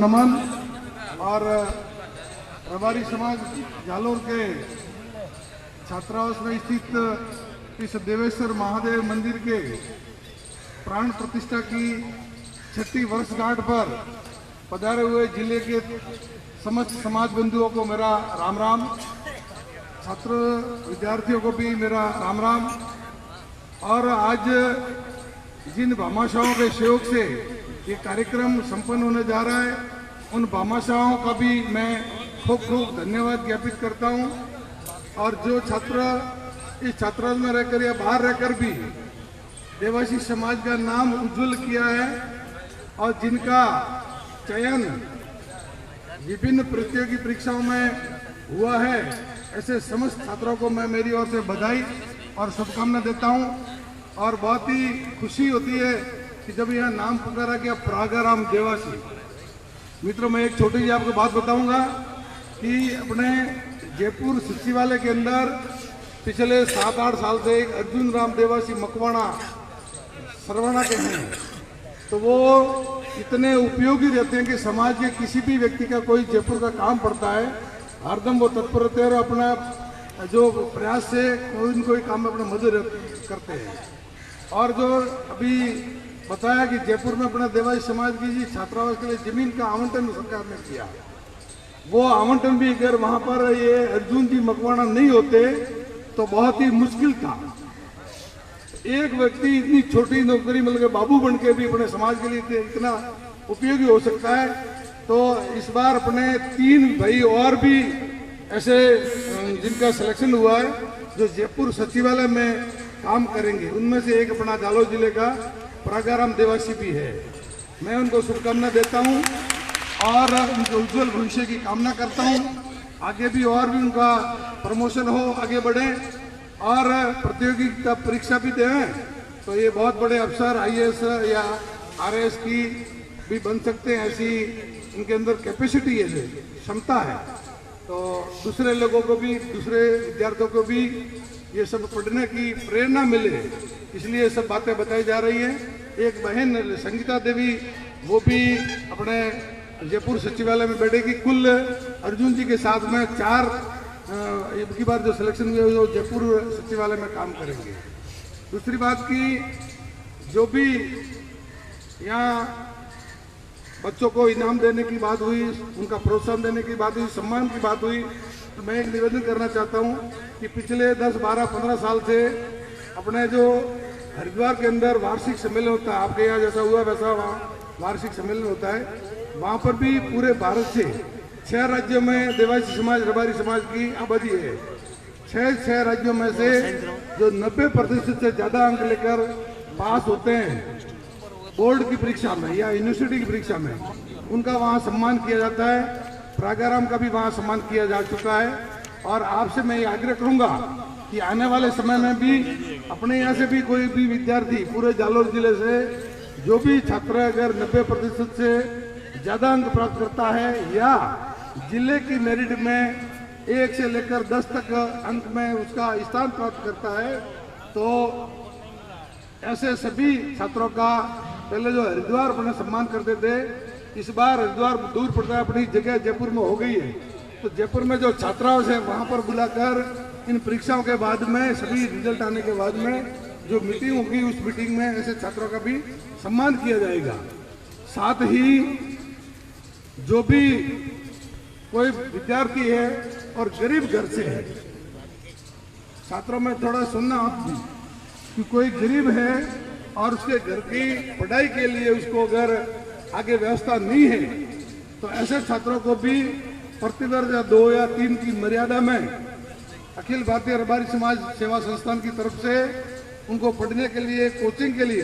नमन। और रबारी समाज जालोर के छात्रावास में स्थित इस देवेश्वर महादेव मंदिर के प्राण प्रतिष्ठा की 6वीं वर्षगांठ पर पधारे हुए जिले के समस्त समाज बंधुओं को मेरा राम राम, छात्र विद्यार्थियों को भी मेरा राम राम। और आज जिन भामाशाहों के सहयोग से ये कार्यक्रम संपन्न होने जा रहा है, उन भामाशाहों का भी मैं खूब खूब धन्यवाद ज्ञापित करता हूँ। और जो छात्र इस छात्रावास में रहकर या बाहर रहकर भी देवासी समाज का नाम उज्जवल किया है और जिनका चयन विभिन्न प्रतियोगी परीक्षाओं में हुआ है, ऐसे समस्त छात्रों को मैं मेरी ओर से बधाई और शुभकामना देता हूं। और बहुत ही खुशी होती है कि जब यह नाम पुकारा गया प्रागाराम देवासी। मित्रों, मैं एक छोटी सी आपको बात बताऊंगा कि अपने जयपुर सचिवालय के अंदर पिछले 7-8 साल से एक अर्जुन राम देवासी मकवाणा सरवणा के हैं, तो वो इतने उपयोगी रहते हैं कि समाज के किसी भी व्यक्ति का कोई जयपुर का काम पड़ता है, हरदम वो तत्पर रहते हैं और अपना जो प्रयास से कोई न कोई काम में अपना मदद करते हैं। और जो अभी बताया कि जयपुर में अपना देवासी समाज की छात्रावास के लिए जमीन का आवंटन सरकार ने किया, वो आवंटन भी अगर वहां पर ये अर्जुन जी मकवाणा नहीं होते तो बहुत ही मुश्किल था। एक व्यक्ति इतनी छोटी नौकरी मतलब बाबू बन के भी अपने समाज के लिए इतना उपयोगी हो सकता है। तो इस बार अपने 3 भाई और भी ऐसे जिनका सिलेक्शन हुआ है जो जयपुर सचिवालय में काम करेंगे, उनमें से एक अपना जालोर जिले का प्रागाराम देवासी भी है। मैं उनको शुभकामना देता हूं और उनके उज्जवल भविष्य की कामना करता हूं। आगे भी और भी उनका प्रमोशन हो, आगे बढ़े और प्रतियोगिता परीक्षा भी दें तो ये बहुत बड़े अफसर IAS या RAS की भी बन सकते हैं। ऐसी इनके अंदर कैपेसिटी है, क्षमता है। तो दूसरे लोगों को भी, दूसरे विद्यार्थियों को भी ये सब पढ़ने की प्रेरणा मिले, इसलिए सब बातें बताई जा रही हैं। एक बहन संगीता देवी, वो भी अपने जयपुर सचिवालय में बैठेगी। कुल अर्जुन जी के साथ में 4 की बार जो सिलेक्शन हुए वो जयपुर सचिवालय में काम करेंगे। दूसरी बात की जो भी यहाँ बच्चों को इनाम देने की बात हुई, उनका प्रोत्साहन देने की बात हुई, सम्मान की बात हुई, तो मैं एक निवेदन करना चाहता हूँ कि पिछले 10, 12, 15 साल से अपने जो हरिद्वार के अंदर वार्षिक सम्मेलन होता है, आपके यहाँ जैसा हुआ वैसा वहाँ वार्षिक सम्मेलन होता है, वहाँ पर भी पूरे भारत से 6 राज्यों में देवासी समाज, रबारी समाज की आबादी है। 6 राज्यों में से जो 90% से ज़्यादा अंक लेकर पास होते हैं बोर्ड की परीक्षा में या यूनिवर्सिटी की परीक्षा में, उनका वहाँ सम्मान किया जाता है। प्रागाराम का भी वहाँ सम्मान किया जा चुका है। और आपसे मैं ये आग्रह करूँगा कि आने वाले समय में भी अपने यहाँ से भी कोई भी विद्यार्थी पूरे जालोर जिले से जो भी छात्र अगर 90% से ज़्यादा अंक प्राप्त करता है या जिले की मेरिट में 1 से लेकर 10 तक अंक में उसका स्थान प्राप्त करता है, तो ऐसे सभी छात्रों का पहले जो हरिद्वार अपने सम्मान करते थे, इस बार हरिद्वार दूर पड़ता है, अपनी जगह जयपुर में हो गई है। तो जयपुर में जो छात्रावास है वहाँ पर बुलाकर इन परीक्षाओं के बाद में, सभी रिजल्ट आने के बाद में जो मीटिंग होगी, उस मीटिंग में ऐसे छात्रों का भी सम्मान किया जाएगा। साथ ही जो भी कोई विद्यार्थी है और गरीब घर से है, छात्रों में थोड़ा सुनना कि कोई गरीब है और उसके घर की पढ़ाई के लिए उसको अगर आगे व्यवस्था नहीं है, तो ऐसे छात्रों को भी प्रतिवर्ष 2 या 3 की मर्यादा में अखिल भारतीय रबारी समाज सेवा संस्थान की तरफ से उनको पढ़ने के लिए, कोचिंग के लिए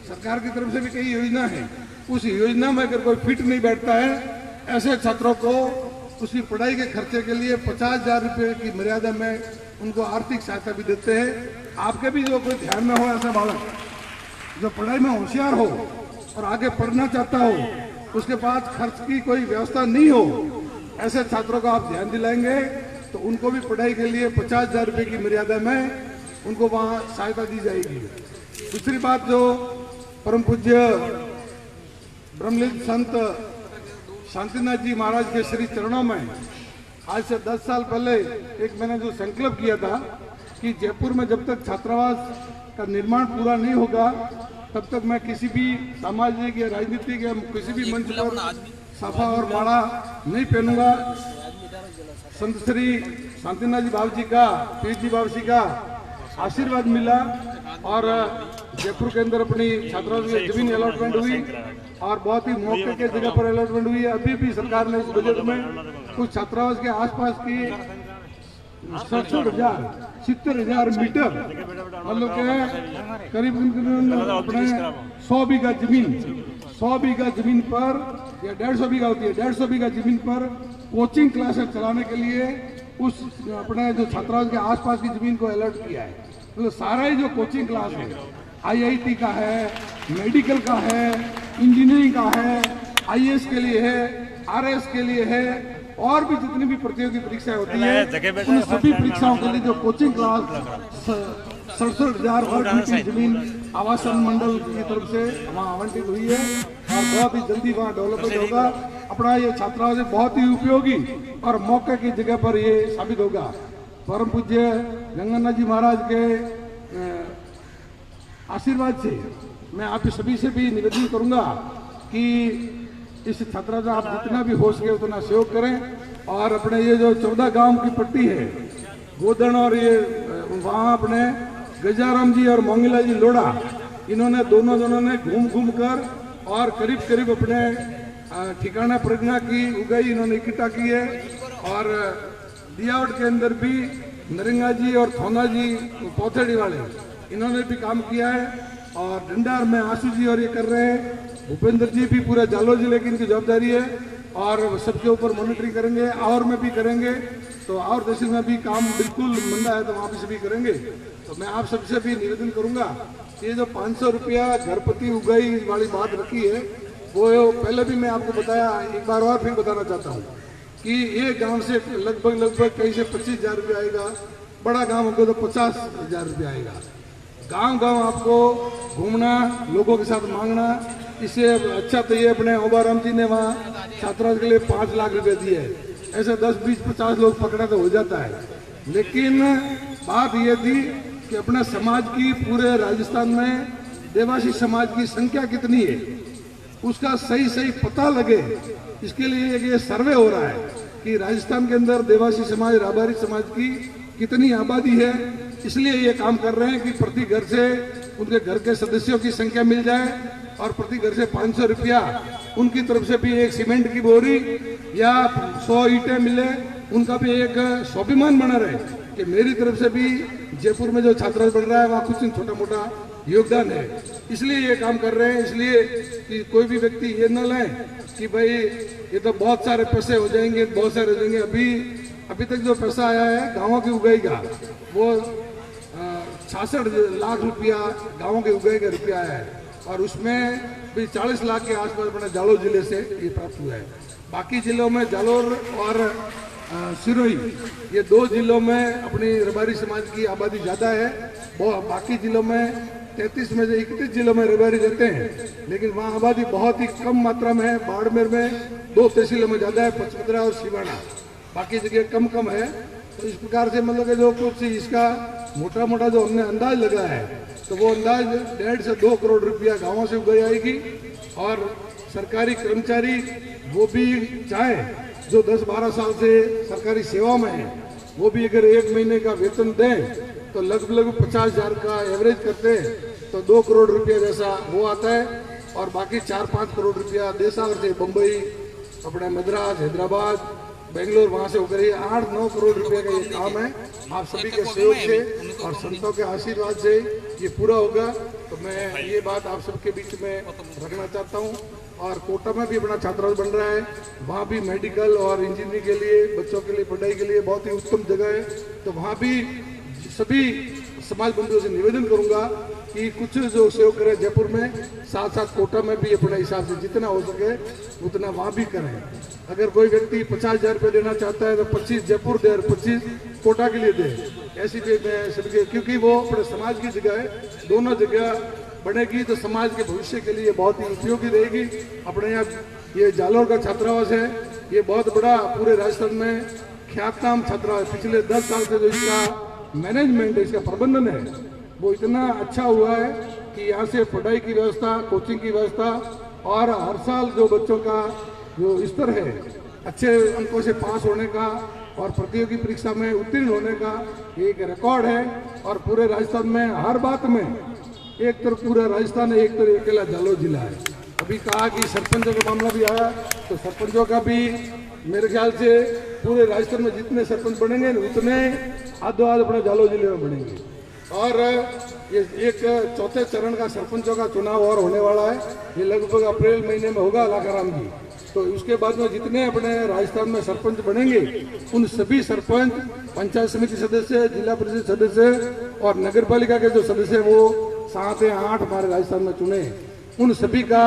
सरकार की तरफ से भी कई योजना है। उस योजना में अगर कोई फिट नहीं बैठता है, ऐसे छात्रों को उसकी पढ़ाई के खर्चे के लिए 50,000 रुपये की मर्यादा में उनको आर्थिक सहायता भी देते हैं। आपके भी जो कोई ध्यान में हो ऐसा बालक जो पढ़ाई में होशियार हो और आगे पढ़ना चाहता हो, उसके पास खर्च की कोई व्यवस्था नहीं हो, ऐसे छात्रों को आप ध्यान दिलाएंगे तो उनको भी पढ़ाई के लिए 50,000 रुपये की मर्यादा में उनको वहाँ सहायता दी जाएगी। दूसरी बात, जो परम पूज्य ब्रह्मलीन संत शांतिनाथ जी महाराज के श्री चरणों में आज से 10 साल पहले एक मैंने जो संकल्प किया था कि जयपुर में जब तक छात्रावास का निर्माण पूरा नहीं होगा तब तक मैं किसी भी सामाजिक या राजनीतिक या किसी भी मंच पर साफा और माला नहीं पहनूंगा। संत श्री शांतिनाथ जी बाबू जी का, पीर जी बाबू जी का आशीर्वाद मिला और जयपुर के अंदर अपनी छात्रावास की जमीन अलॉटमेंट हुई और बहुत ही मौके के जगह पर अलॉटमेंट हुई है। अभी भी सरकार ने इस बजट में कुछ छात्रावास के आसपास की 70,000 मीटर मतलब के करीब अपने 100 बीघा जमीन पर या 150 बीघा होती है, 150 बीघा जमीन पर कोचिंग क्लासेस चलाने के लिए उस अपने जो छात्रावास के आसपास की जमीन को अलर्ट किया है। मतलब सारा ही जो कोचिंग क्लास है, IIT का है, मेडिकल का है, इंजीनियरिंग का है, IAS के लिए है, RS के लिए है और भी जितनी भी प्रतियोगी परीक्षाएं होती है उन सभी परीक्षाओं के लिए जो कोचिंग क्लास 67,000 वर्ग मीटर जमीन आवासन मंडल की तरफ से वहाँ आवंटित हुई है और बहुत ही जल्दी वहाँ डेवलपमेंट होगा। अपना ये छात्रावास बहुत ही उपयोगी और मौके की जगह पर ये साबित होगा। परम पूज्य गंगानाथ जी महाराज के आशीर्वाद से मैं आप सभी से भी निवेदन करूंगा कि इस छात्रावास आप जितना भी हो सके उतना सहयोग करें और अपने ये जो 14 गांव की पट्टी है गोदन और ये वहाँ अपने गजाराम जी और मोंगिला जी लोढ़ा इन्होंने दोनों ने घूम कर और करीब अपने ठिकाना प्रज्ञा की उगाई इन्होंने इकट्ठा की है और दियावट के अंदर भी नरेंगा जी और थोना जी पौथेड़ी वाले इन्होंने भी काम किया है और डंडार में आंसू जी और ये कर रहे हैं। भूपेंद्र जी भी पूरा जालोर जिले की इनकी जवाबदारी है और सबके ऊपर मॉनिटरिंग करेंगे। और में भी करेंगे तो और तहसील में भी काम बिल्कुल मंदा है तो वहाँ भी सभी करेंगे। तो मैं आप सबसे भी निवेदन करूंगा कि ये जो 500 रुपया घरपति उगाई वाली बात रखी है वो पहले भी मैं आपको बताया, एक बार और फिर बताना चाहता हूँ कि ये गांव से लगभग कहीं से 25,000 रुपया आएगा, बड़ा गांव होगा तो 50,000 रुपया आएगा। गांव आपको घूमना, लोगों के साथ मांगना, इससे अच्छा तो ये अपने ओबाराम जी ने वहाँ छात्रावास के लिए 5 लाख रुपए दिए है। ऐसे 10, 20, 50 लोग पकड़ा तो हो जाता है। लेकिन बात ये थी कि अपने समाज की पूरे राजस्थान में देवासी समाज की संख्या कितनी है उसका सही पता लगे, इसके लिए ये सर्वे हो रहा है कि राजस्थान के अंदर देवासी समाज, राबारी समाज की कितनी आबादी है। इसलिए ये काम कर रहे हैं कि प्रति घर से उनके घर के सदस्यों की संख्या मिल जाए और प्रति घर से 500 रुपया उनकी तरफ से भी एक सीमेंट की बोरी या 100 ईंटें मिले, उनका भी एक स्वाभिमान बना रहे कि मेरी तरफ से भी जयपुर में जो छात्रावास बन रहा है वहाँ कुछ छोटा मोटा योगदान है। इसलिए ये काम कर रहे हैं, इसलिए कि कोई भी व्यक्ति ये न लें कि भाई ये तो बहुत सारे पैसे हो जाएंगे, बहुत सारे हो जाएंगे। अभी तक जो पैसा आया है गाँवों की उगाई का वो 66 लाख रुपया गाँवों के उगाई का रुपया आया है और उसमें भी 40 लाख के आसपास अपने जालोर जिले से ये प्राप्त हुआ है। बाकी जिलों में जालोर और सिरोही ये 2 जिलों में अपनी रबारी समाज की आबादी ज़्यादा है। बाकी जिलों में 33 में से 31 जिलों में रबारी रहते हैं, लेकिन वहाँ आबादी बहुत ही कम मात्रा में है। बाड़मेर में 2 तहसीलों में ज़्यादा है, पचमदरा और सिवाना, बाकी जगह कम है। तो इस प्रकार से मतलब कि जो कुछ इसका मोटा जो हमने अंदाज लगाया है तो वो अंदाज 1.5 से 2 करोड़ रुपया गाँवों से उगाई आएगी। और सरकारी कर्मचारी वो भी चाहे जो 10-12 साल से सरकारी सेवा में है वो भी अगर 1 महीने का वेतन दें तो लगभग 50,000 का एवरेज करते हैं तो 2 करोड़ रुपया जैसा वो आता है। और बाकी 4-5 करोड़ रुपया देशावर से बम्बई, अपना मद्रास, हैदराबाद, बेंगलोर वहाँ से होकर 8-9 करोड़ रुपए का ये काम है। आप सभी के सहयोग से और संतों के आशीर्वाद से ये पूरा होगा। तो मैं ये बात आप सबके बीच में रखना चाहता हूँ। और कोटा में भी अपना छात्रावास बन रहा है, वहाँ भी मेडिकल और इंजीनियरिंग के लिए बच्चों के लिए पढ़ाई के लिए बहुत ही उत्तम जगह है। तो वहाँ भी सभी समाज बंधुओं से निवेदन करूँगा कि कुछ जो सहयोग करें जयपुर में, साथ साथ कोटा में भी अपने हिसाब से जितना हो सके उतना वहाँ भी करें। अगर कोई व्यक्ति 50,000 रुपये देना चाहता है तो 25 जयपुर दे और 25 कोटा के लिए दे। ऐसी भी मैं सबके, क्योंकि वो अपने समाज की जगह है, दोनों जगह बनेगी तो समाज के भविष्य के लिए बहुत ही उपयोगी रहेगी। अपने यहाँ ये जालोर का छात्रावास है, ये बहुत बड़ा पूरे राजस्थान में ख्यातनाम छात्रावास। पिछले 10 साल से जो इसका मैनेजमेंट है, इसका प्रबंधन है, वो इतना अच्छा हुआ है कि यहाँ से पढ़ाई की व्यवस्था, कोचिंग की व्यवस्था और हर साल जो बच्चों का जो स्तर है अच्छे अंकों से पास होने का और प्रतियोगी परीक्षा में उत्तीर्ण होने का एक रिकॉर्ड है। और पूरे राजस्थान में हर बात में एक तरफ पूरा राजस्थान है, एक तरफ अकेला जालोर जिला है। अभी कहा कि सरपंचों का मामला भी आया, तो सरपंचों का भी मेरे ख्याल से पूरे राजस्थान में जितने सरपंच बनेंगे उतने आधो आध अपने जालोर जिले में बनेंगे। और ये एक चौथे चरण का सरपंचों का चुनाव और होने वाला है, ये लगभग अप्रैल महीने में होगा लाखाराम जी। तो उसके बाद में जितने अपने राजस्थान में सरपंच बनेंगे उन सभी सरपंच, पंचायत समिति सदस्य, जिला परिषद सदस्य और नगर पालिका के जो सदस्य वो 7 या 8 हमारे राजस्थान में चुने, उन सभी का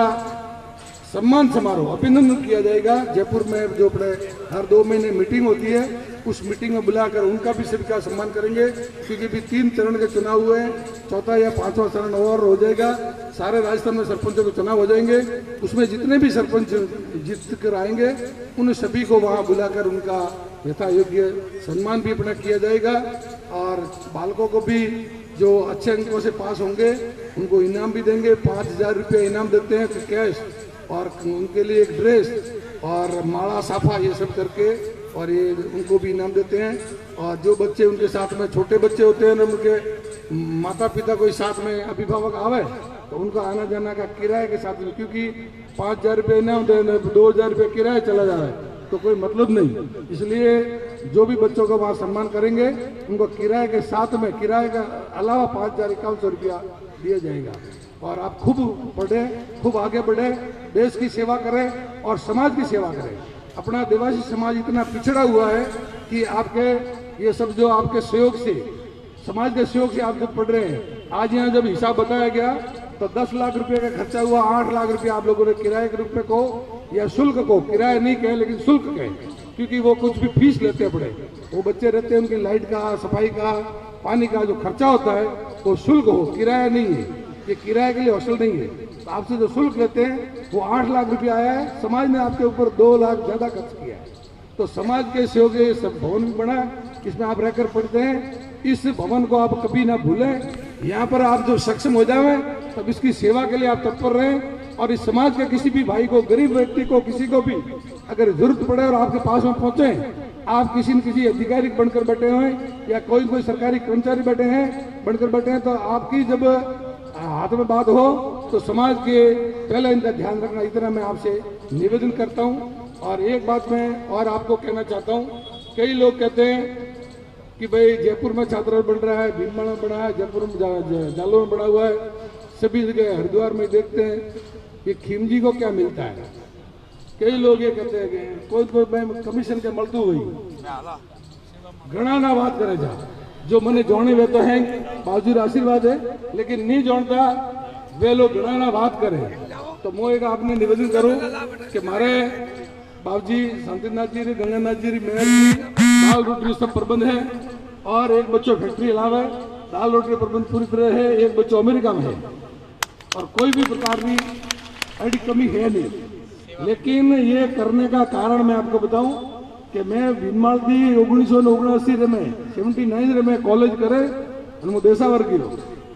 सम्मान समारोह अभिनंदन किया जाएगा। जयपुर में जो अपने हर 2 महीने मीटिंग होती है, उस मीटिंग में बुलाकर उनका भी सभी का सम्मान करेंगे, क्योंकि अभी 3 चरण के चुनाव हुए हैं, चौथा या 5वां चरण और हो जाएगा। सारे राजस्थान में सरपंचों के चुनाव हो जाएंगे, उसमें जितने भी सरपंच जीत कर आएंगे उन सभी को वहाँ बुलाकर उनका यथा योग्य सम्मान भी अपना किया जाएगा। और बालकों को भी जो अच्छे अंकों से पास होंगे उनको इनाम भी देंगे, 5000 रुपये इनाम देते हैं कैश, और उनके लिए एक ड्रेस और माला साफा ये सब करके और ये उनको भी इनाम देते हैं। और जो बच्चे उनके साथ में छोटे बच्चे होते हैं, उनके माता पिता कोई साथ में अभिभावक आवे तो उनका आना जाना का किराए के साथ में, क्योंकि 5000 रुपये इनाम दे, 2000 रुपये किराया चला जा रहा है तो कोई मतलब नहीं। इसलिए जो भी बच्चों का वहाँ सम्मान करेंगे उनको किराए के साथ में, किराए का अलावा 5100 रुपया दिया जाएगा। और आप खूब पढ़ें, खूब आगे बढ़े, देश की सेवा करें और समाज की सेवा करें। अपना आदिवासी समाज इतना पिछड़ा हुआ है कि आपके ये सब जो आपके सहयोग से, समाज के सहयोग से आप जब पढ़ रहे हैं, आज यहाँ जब हिसाब बताया गया तो 10 लाख रुपए का खर्चा हुआ, 8 लाख रुपए आप लोगों ने किराए के रूप में को या शुल्क को, किराया नहीं कहे लेकिन शुल्क कहे, क्योंकि वो कुछ भी फीस लेते हैं पड़े, वो बच्चे रहते हैं, उनकी लाइट का, सफाई का, पानी का जो खर्चा होता है वो शुल्क हो, किराया नहीं है। ये किराए के लिए हॉस्टल नहीं है। तो आपसे जो शुल्क लेते हैं वो 8 लाख रुपया आया है, समाज ने आपके ऊपर 2 लाख ज्यादा खर्च किया है। तो समाज के सहयोग से सब भवन भी बना, इसमें आप रहकर पढ़ते हैं। इस भवन को आप कभी ना भूलें। यहाँ पर आप जो सक्षम हो जाए तब इसकी सेवा के लिए आप तत्पर रहें। और इस समाज के किसी भी भाई को, गरीब व्यक्ति को, किसी को भी अगर जरूरत पड़े और आपके पास में पहुंचे, आप किसी न किसी अधिकारी बनकर बैठे हुए या कोई सरकारी कर्मचारी बैठे हैं, बनकर बैठे हैं, तो आपकी जब हाथ में बात हो तो समाज के पहले इनका ध्यान रखना, इतना मैं आपसे निवेदन करता हूं। और एक बात मैं और आपको कहना चाहता हूं, कई लोग कहते हैं कि भाई जयपुर में छात्रावास बन रहा है, भीलवाड़ा में बना है, जयपुर में जालोर में बना हुआ है, सभी जगह हरिद्वार में देखते हैं, ये खिमजी को क्या मिलता है। कई लोग ये कहते हैं कि कोई कमीशन के मलतू हुई घना ना बात करे जा, जो मने जोड़ने वे तो हैं बाजूर आशीर्वाद है, लेकिन नहीं जोड़ता वे लोग घना ना बात करे। तो मैं एक आपने निवेदन करूं कि मारे बाबूजी शांतिनाथ जी, गंगानाथ जी, मेयर जी, दाल रोटी सब प्रबंध है, और एक बच्चों फैक्ट्री अलावा दाल रोटी प्रबंध पूरी तरह है, एक बच्चों अमेरिका में है, और कोई भी प्रकार की ऐसी कमी है नहीं। लेकिन ये करने का कारण मैं आपको बताऊं कि मैं भीनमाल थी 1979 में 79 में कॉलेज करे और मैं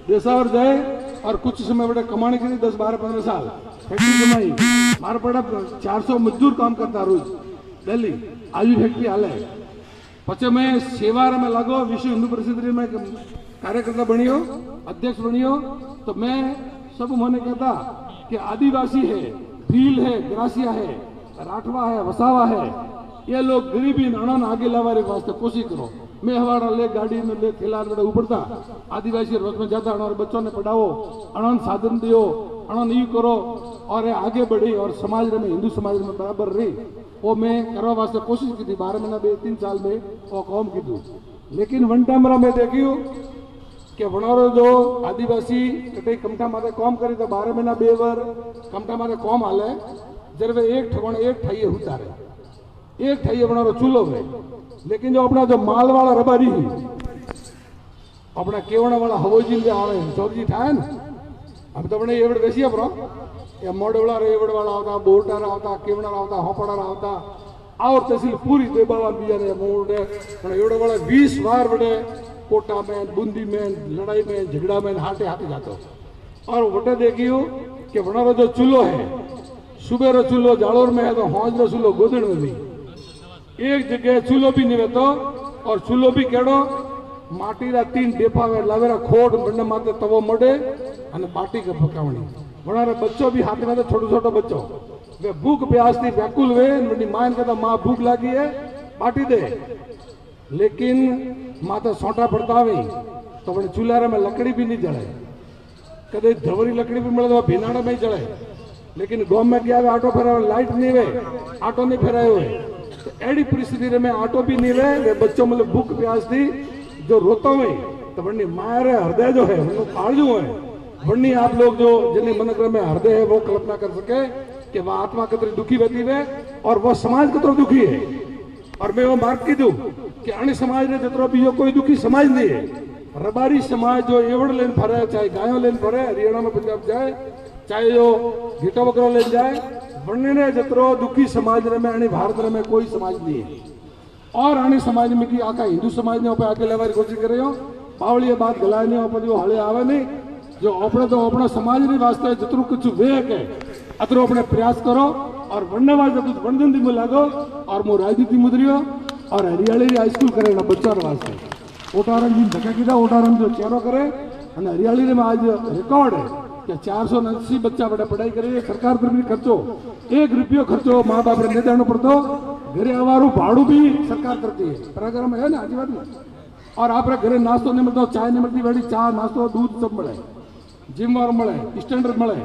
देशावर जाए और कुछ समय बड़े कमाने के लिए 10, 12, 15 साल फैक्ट्री जमाई। मारा पड़ा 400 मजदूर काम करता रोज दिल्ली, आज भी फैक्ट्री हाल है। पचे मैं सेवा में लागो, विश्व हिंदू परिषद में कार्यकर्ता बनियो, अध्यक्ष बनियो। तो मैं सब मैंने कहता कि आदिवासी है, भील है, ग्रासिया है, राठवा है, वसावा है, ये लोग गरीबी अणन आगे लावारे वास्ते कोशिश करो। मैं हमारा ले गाड़ी में ले थैला में उपड़ता आदिवासी रोज में जाता, और बच्चों ने पढ़ाओ, अणन साधन दियो, अणन यू करो और आगे बढ़ी और समाज में, हिंदू समाज में बराबर रही। वो मैं करवा वास्ते कोशिश की थी 12 महीना 3 साल में वो कौम की थी। लेकिन वन टाइम मैं देखियो कि वनारो जो आदिवासी कटे कमठा माथे कौम करी तो 12 महीना 2 बार कमठा माथे कौम हाले, जब वे एक ठगण एक ठाइए उतारे, एक ठाइए बनारो चूल्हो है। लेकिन जो अपना जो माल वाला रबारी ही अपना केवड़ा वाला हवोजी जे आवे चौधरी थाय ने, अब तो अपने एवड बेसी अपरो या मोडवड़ा रेवड़वाड़ा होता, बोरटारा होता, केवड़ा होता, होपड़ा होता, और तहसील पूरी देबावा बीजा ने मोड़े पण एवड़े वाला 20 बार बड़े कोटा में, बूंदी में, लड़ाई में, झगड़ा में हाथे हाथे जातो। और वटे देखियो कि वनारो जो चूल्हो है, सुबह रो चूल्हो जालोर में है तो हौज रो चूल्हो गोदड़ में भी एक जगह चूल्हो भी नहीं रहतो। और चूल्हो भी केड़ो माटी रा 3 डेपा में लावेरा खोट बंडे माते तवो मडे अने बाटी के पकावणी वनारे बच्चो भी हाथ में तो छोटो छोटो बच्चो वे भूख प्यास थी व्याकुल वे मनी मां कहता मां भूख लागी है बाटी दे, लेकिन मां तो सोटा पड़तावी तो वने चूल्हा में लकड़ी भी नहीं जले, कदे धवरी लकड़ी भी मिले तो भीनाड़ा में जले, लेकिन गांव में गया आटो फेरा लाइट नहीं वे, आटो नहीं फेरायो है तो एडी परिस्थिति में आटो भी नहीं वे, वे बच्चों मतलब भूख प्यास थी जो रोता हुए तो वरनी मारे हृदय जो है उनको काढ़ू है वरनी आप लोग जो जिन्हें मनग्रह में हृदय है वो कल्पना कर सके कि वह आत्मा कतरी दुखी रहती है और वह समाज कतरो दुखी है। और मैं वो मार्ग की दूं कि अन्य समाज ने जतरो भी यो कोई दुखी समाज नहीं है। रबारी समाज जो एवड़ लेन फरे, चाहे गायों लेन फरे, हरियाणा में पंजाब जाए, चाहे जो घीटो बकरो लेन जाए, वरने ने जतरो दुखी समाज में अन्य भारत में कोई समाज नहीं है। और अन्य समाज में की आका हिंदू समाज ने आगे लेवारी कोशिश कर रहे हो पावली बात गलाय नहीं पर जो हले आवे नहीं जो अपने तो अपना समाज नहीं वास्ते जितरू कुछ वे के अतरो अपने प्रयास करो और वन्यवाद कुछ वनदंती में लागो और मो राजनीति मुद्रियो और हरियाली हाई स्कूल करे ना बच्चा वास्ते ओटारन जी धक्का कीधा ओटारन जो चेरो करे અને हरियाली में आज रिकॉर्ड है कि 480 बच्चा बड़े पढ़ाई करे सरकार तरफ भी खर्चो 1 रुपयो खर्चो माँ बाप ने देना पड़तो घरे आवारू भाड़ू भी सरकार करती है प्रकार में है ना आज बात। और आप घरे नाश्तो नहीं मिलता, चाय नहीं मिलती, बड़ी चाय नाश्तो दूध सब मिले, जिम वार मिले, स्टैंडर्ड मिले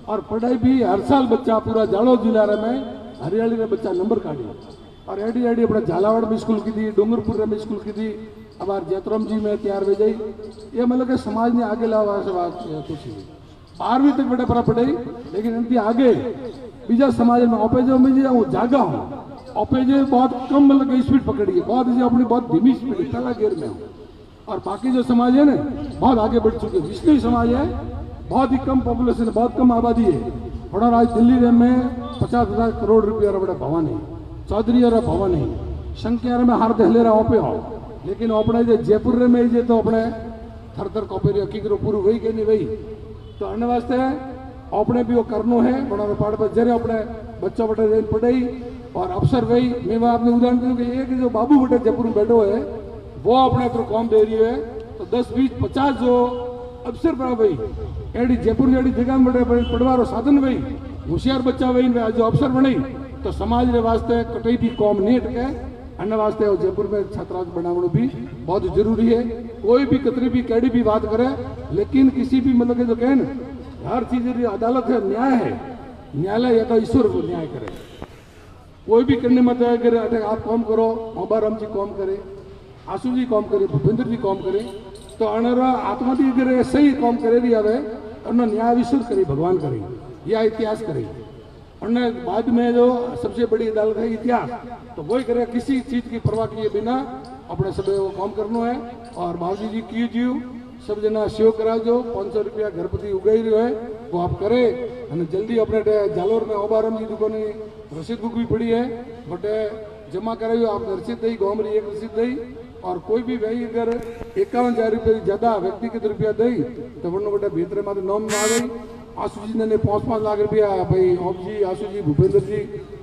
और पढ़ाई भी हर साल बच्चा पूरा जालोर जिला में हरियाली में बच्चा नंबर काढ़ी और एडी एडी अपने झालावाड़ में स्कूल की थी, डूंगरपुर में स्कूल की थी, अब जयतराम जी में तैयार हो जाई। ये मतलब कि समाज ने आगे लावा से बात कुछ 12वीं तक बेटा पर पढ़ाई, लेकिन इनकी आगे बीजा समाज में ओपेजो में जो जागा हूँ ओपेजे बहुत कम मतलब स्पीड पकड़ी है, बहुत अपनी बहुत धीमी स्पीड पहला गियर में हूँ और बाकी जो समाज है ना बहुत आगे बढ़ चुके। विष्णु समाज है बहुत ही कम पॉपुलेशन, बहुत कम आबादी है, बड़ा आज दिल्ली में 50,000 करोड़ रुपया बड़ा भवन है, चौधरी भवन है, शंकर में हार दहलेरा ओपे हो, लेकिन अपने जो जयपुर में जे तो अपने थर थर कॉपेरी हकी पूरी वही के नहीं वही तो अन्य वास्ते अपने भी वो करनो है बड़ा पाड़ पर जरे अपने बच्चों बटे पढ़ाई और अफसर वही मैं आपने उदाहरण दूं कि एक जो बाबू बटे जयपुर में बैठो है वो अपने तो कॉम दे रही है तो 10, 20, 50 जो अफसर पड़ा भाई एडी जयपुर जड़ी जगह में पढ़वारो साधन भाई होशियार बच्चा वही जो अफसर बनी तो समाज के वास्ते कटई भी कौम नहीं अटके अन्य वास्ते जयपुर में छात्रावास बनाना भी बहुत जरूरी है। कोई भी कतरी भी कैडी भी बात करे लेकिन किसी भी मतलब जो कहे ना हर चीज अदालत है, न्याय है, न्यायालय या तो ईश्वर को न्याय करे, कोई भी करने मत अगर आप कॉम करो मोबाराम जी कॉम करे, आशू जी कॉम करे, भूपेंद्र जी कॉम करे तो अनरा आत्मा भी अगर सही कॉम करे रही आवे और न्याय ईश्वर करे, भगवान करे या इतिहास करे। और बाद में जो सबसे बड़ी अदालत है इतिहास तो वही करे, किसी चीज की परवाह किए बिना अपने सब वो काम करना है। और बाबूजी जी की जीव सब जना सेव करा जो 500 रुपया घरपति उगाई रहे है वो आप करे जल्दी अपने जालोर में ओबाराम जी दुकान रसीद बुक भी पड़ी है बटे जमा कराइयो आपने रसीद दी गाँव में एक रसीद दी और कोई भी भाई अगर 51,000 रुपये ज्यादा व्यक्तिगत रुपया दी तो वरना बटे भीतर में नॉम में आ गई। आशू जी ने 5-5 लाख रुपया भाई ओम जी, आशू जी, भूपेंद्र जी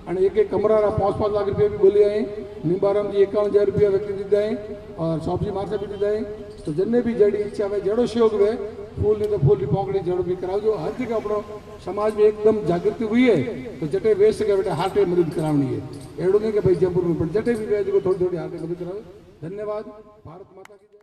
और एक कमरा 5-5 लाख रुपया भी बोली आई, निम्बाराम जी 51,000 रुपया व्यक्ति दीदा है और शॉप जी मार से भी दीदा है। तो जिन्हें भी जड़ी इच्छा है जड़ो शोक हुए फूल नहीं तो फूल की पौकड़ी जड़ो भी कराओ जो हर जगह अपना समाज में एकदम जागृति हुई है तो जटे वे सके बेटा हाटे मदद करावनी है एड़ो नहीं कि भाई जयपुर में जटे भी वे थोड़ी थोड़ी हाटे मदद कराओ। धन्यवाद। भारत माता की